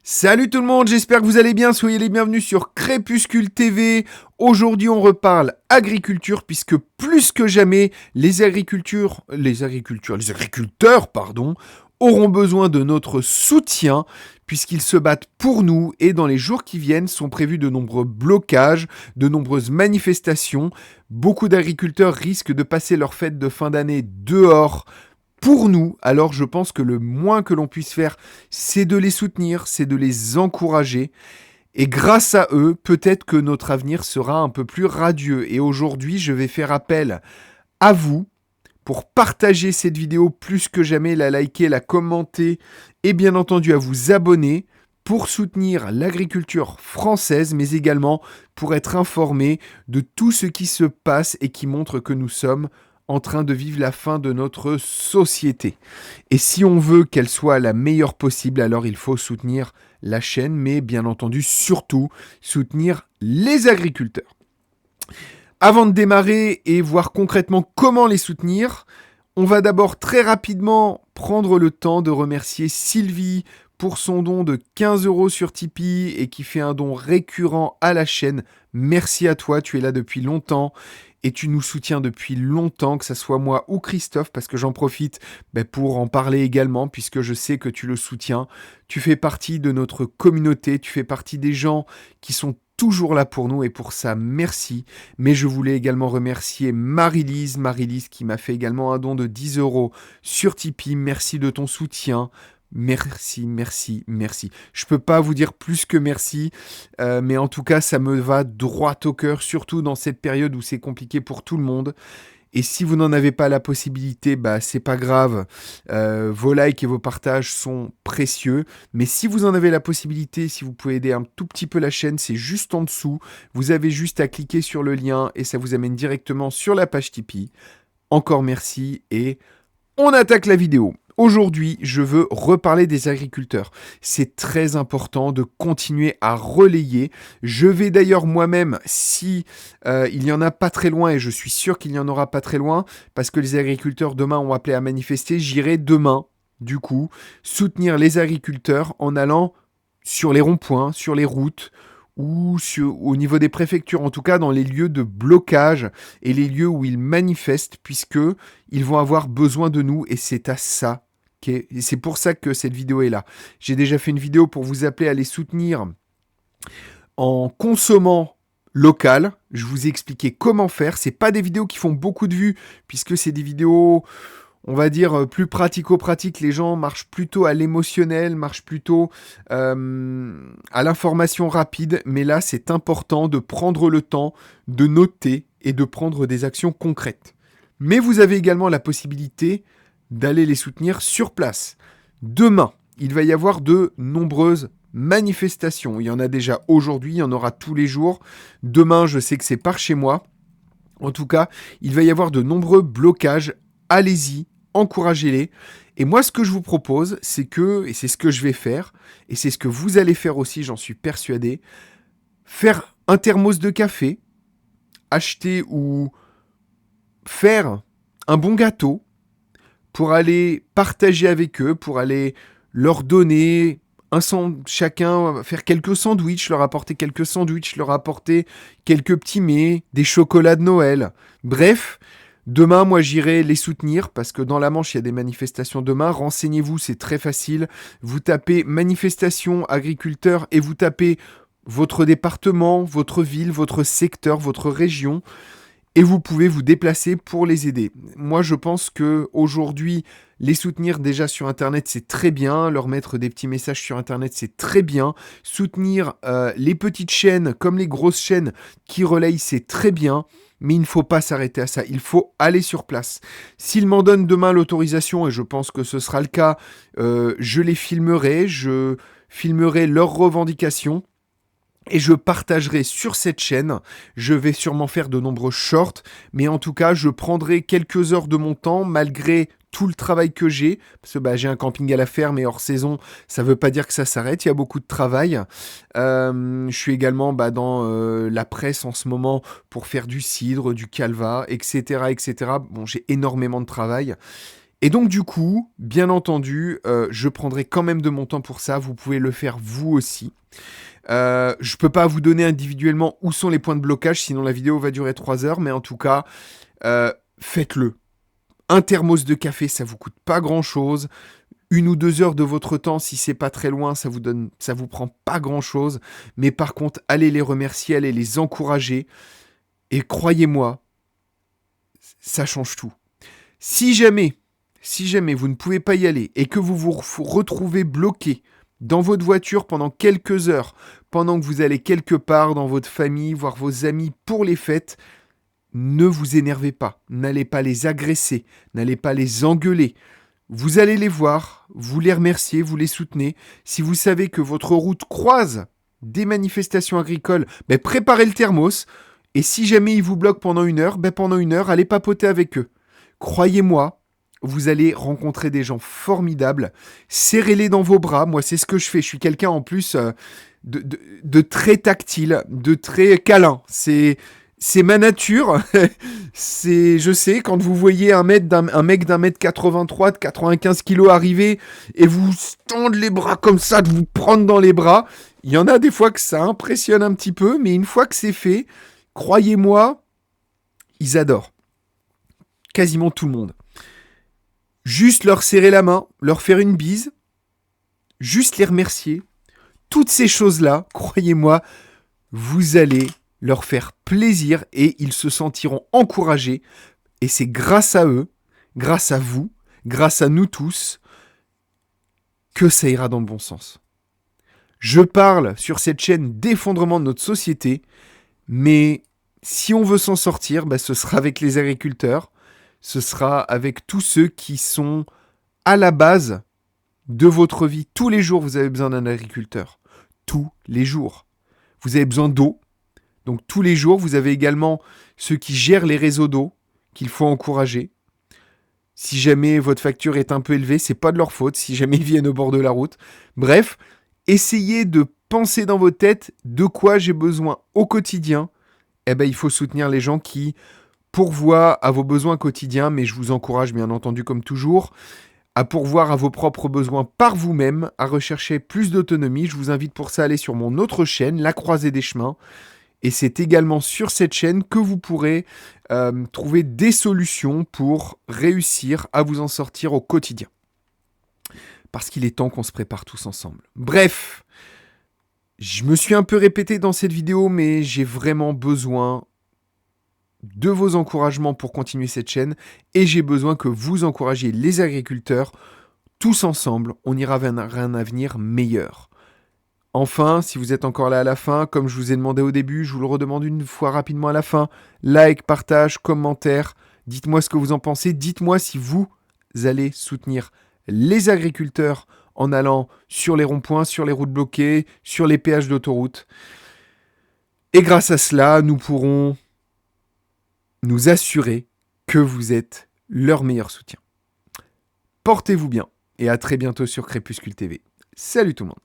Salut tout le monde, j'espère que vous allez bien, soyez les bienvenus sur Crépuscule TV. Aujourd'hui on reparle agriculture puisque plus que jamais les agriculteurs auront besoin de notre soutien puisqu'ils se battent pour nous et dans les jours qui viennent sont prévus de nombreux blocages, de nombreuses manifestations. Beaucoup d'agriculteurs risquent de passer leur fête de fin d'année dehors pour nous. Alors je pense que le moins que l'on puisse faire, c'est de les soutenir, c'est de les encourager. Et grâce à eux, peut-être que notre avenir sera un peu plus radieux. Et aujourd'hui, je vais faire appel à vous pour partager cette vidéo plus que jamais, la liker, la commenter et bien entendu à vous abonner pour soutenir l'agriculture française, mais également pour être informé de tout ce qui se passe et qui montre que nous sommes en train de vivre la fin de notre société. Et si on veut qu'elle soit la meilleure possible, alors il faut soutenir la chaîne, mais bien entendu surtout soutenir les agriculteurs. Avant de démarrer et voir concrètement comment les soutenir, on va d'abord très rapidement prendre le temps de remercier Sylvie pour son don de 15 € sur Tipeee et qui fait un don récurrent à la chaîne. Merci à toi, tu es là depuis longtemps et tu nous soutiens depuis longtemps, que ce soit moi ou Christophe, parce que j'en profite pour en parler également, puisque je sais que tu le soutiens. Tu fais partie de notre communauté, tu fais partie des gens qui sont toujours là pour nous et pour ça, merci. Mais je voulais également remercier Marie-Lise qui m'a fait également un don de 10 € sur Tipeee. Merci de ton soutien. Merci, merci, merci. Je peux pas vous dire plus que merci, mais en tout cas, ça me va droit au cœur, surtout dans cette période où c'est compliqué pour tout le monde. Et si vous n'en avez pas la possibilité, c'est pas grave. Vos likes et vos partages sont précieux. Mais si vous en avez la possibilité, si vous pouvez aider un tout petit peu la chaîne, c'est juste en dessous. Vous avez juste à cliquer sur le lien et ça vous amène directement sur la page Tipeee. Encore merci et on attaque la vidéo. Aujourd'hui, je veux reparler des agriculteurs. C'est très important de continuer à relayer. Je vais d'ailleurs moi-même, si il y en a pas très loin, et je suis sûr qu'il y en aura pas très loin, parce que les agriculteurs demain ont appelé à manifester, j'irai demain, du coup, soutenir les agriculteurs en allant sur les ronds-points, sur les routes, ou au niveau des préfectures, en tout cas dans les lieux de blocage et les lieux où ils manifestent, puisque ils vont avoir besoin de nous et c'est à ça et c'est pour ça que cette vidéo est là. J'ai déjà fait une vidéo pour vous appeler à les soutenir en consommant local. Je vous ai expliqué comment faire. C'est pas des vidéos qui font beaucoup de vues, puisque c'est des vidéos, on va dire, plus pratico-pratiques. Les gens marchent plutôt à l'émotionnel, marchent plutôt à l'information rapide. Mais là, c'est important de prendre le temps de noter et de prendre des actions concrètes. Mais vous avez également la possibilité d'aller les soutenir sur place. Demain, il va y avoir de nombreuses manifestations. Il y en a déjà aujourd'hui, il y en aura tous les jours. Demain, je sais que c'est par chez moi. En tout cas, il va y avoir de nombreux blocages. Allez-y, encouragez-les. Et moi, ce que je vous propose, c'est que, et c'est ce que je vais faire, et c'est ce que vous allez faire aussi, j'en suis persuadé, faire un thermos de café, acheter ou faire un bon gâteau, pour aller partager avec eux, pour aller leur donner chacun, faire quelques sandwichs, leur apporter quelques sandwichs, leur apporter quelques petits mets, des chocolats de Noël. Bref, demain, moi, j'irai les soutenir parce que dans la Manche, il y a des manifestations demain. Renseignez-vous, c'est très facile. Vous tapez manifestation agriculteurs et vous tapez votre département, votre ville, votre secteur, votre région. Et vous pouvez vous déplacer pour les aider. Moi, je pense que aujourd'hui, les soutenir déjà sur Internet, c'est très bien. Leur mettre des petits messages sur Internet, c'est très bien. Soutenir les petites chaînes comme les grosses chaînes qui relayent, c'est très bien. Mais il ne faut pas s'arrêter à ça. Il faut aller sur place. S'ils m'en donnent demain l'autorisation, et je pense que ce sera le cas, je les filmerai. Je filmerai leurs revendications. Et je partagerai sur cette chaîne, je vais sûrement faire de nombreux shorts, mais en tout cas, je prendrai quelques heures de mon temps, malgré tout le travail que j'ai, parce que j'ai un camping à la ferme et hors saison, ça ne veut pas dire que ça s'arrête, il y a beaucoup de travail. Je suis également dans la presse en ce moment pour faire du cidre, du calva, etc. etc. Bon, j'ai énormément de travail. Et donc du coup, bien entendu, je prendrai quand même de mon temps pour ça. Vous pouvez le faire vous aussi. Je peux pas vous donner individuellement où sont les points de blocage, sinon la vidéo va durer 3 heures. Mais en tout cas, faites-le. Un thermos de café, ça vous coûte pas grand-chose. 1 ou 2 heures de votre temps, si c'est pas très loin, ça vous prend pas grand-chose. Mais par contre, allez les remercier, allez les encourager. Et croyez-moi, ça change tout. Si jamais vous ne pouvez pas y aller et que vous vous retrouvez bloqué dans votre voiture pendant quelques heures, pendant que vous allez quelque part dans votre famille, voir vos amis pour les fêtes, ne vous énervez pas, n'allez pas les agresser, n'allez pas les engueuler. Vous allez les voir, vous les remerciez, vous les soutenez. Si vous savez que votre route croise des manifestations agricoles, préparez le thermos. Et si jamais ils vous bloquent pendant 1 heure, pendant 1 heure, allez papoter avec eux. Croyez-moi, vous allez rencontrer des gens formidables. Serrez-les dans vos bras. Moi, c'est ce que je fais. Je suis quelqu'un en plus de très tactile, de très câlin. C'est ma nature. Je sais, quand vous voyez un mec d'un mètre 83, de 95 kilos arriver et vous tendre les bras comme ça, de vous prendre dans les bras, il y en a des fois que ça impressionne un petit peu, mais une fois que c'est fait, croyez-moi, ils adorent. Quasiment tout le monde. Juste leur serrer la main, leur faire une bise, juste les remercier. Toutes ces choses-là, croyez-moi, vous allez leur faire plaisir et ils se sentiront encouragés. Et c'est grâce à eux, grâce à vous, grâce à nous tous, que ça ira dans le bon sens. Je parle sur cette chaîne d'effondrement de notre société, mais si on veut s'en sortir, ce sera avec les agriculteurs, ce sera avec tous ceux qui sont à la base de votre vie. Tous les jours, vous avez besoin d'un agriculteur. Tous les jours. Vous avez besoin d'eau. Donc tous les jours, vous avez également ceux qui gèrent les réseaux d'eau qu'il faut encourager. Si jamais votre facture est un peu élevée, c'est pas de leur faute. Si jamais ils viennent au bord de la route. Bref, essayez de penser dans votre tête de quoi j'ai besoin au quotidien. Il faut soutenir les gens qui pourvoient à vos besoins quotidiens, mais je vous encourage bien entendu comme toujours à pourvoir à vos propres besoins par vous-même, à rechercher plus d'autonomie. Je vous invite pour ça à aller sur mon autre chaîne, La Croisée des Chemins. Et c'est également sur cette chaîne que vous pourrez trouver des solutions pour réussir à vous en sortir au quotidien. Parce qu'il est temps qu'on se prépare tous ensemble. Bref, je me suis un peu répété dans cette vidéo, mais j'ai vraiment besoin de vos encouragements pour continuer cette chaîne. Et j'ai besoin que vous encouragiez les agriculteurs. Tous ensemble, on ira vers un avenir meilleur. Enfin, si vous êtes encore là à la fin, comme je vous ai demandé au début, je vous le redemande une fois rapidement à la fin. Like, partage, commentaire. Dites-moi ce que vous en pensez. Dites-moi si vous allez soutenir les agriculteurs en allant sur les ronds-points, sur les routes bloquées, sur les péages d'autoroute. Et grâce à cela, nous pourrons nous assurer que vous êtes leur meilleur soutien. Portez-vous bien et à très bientôt sur Crépuscule TV. Salut tout le monde.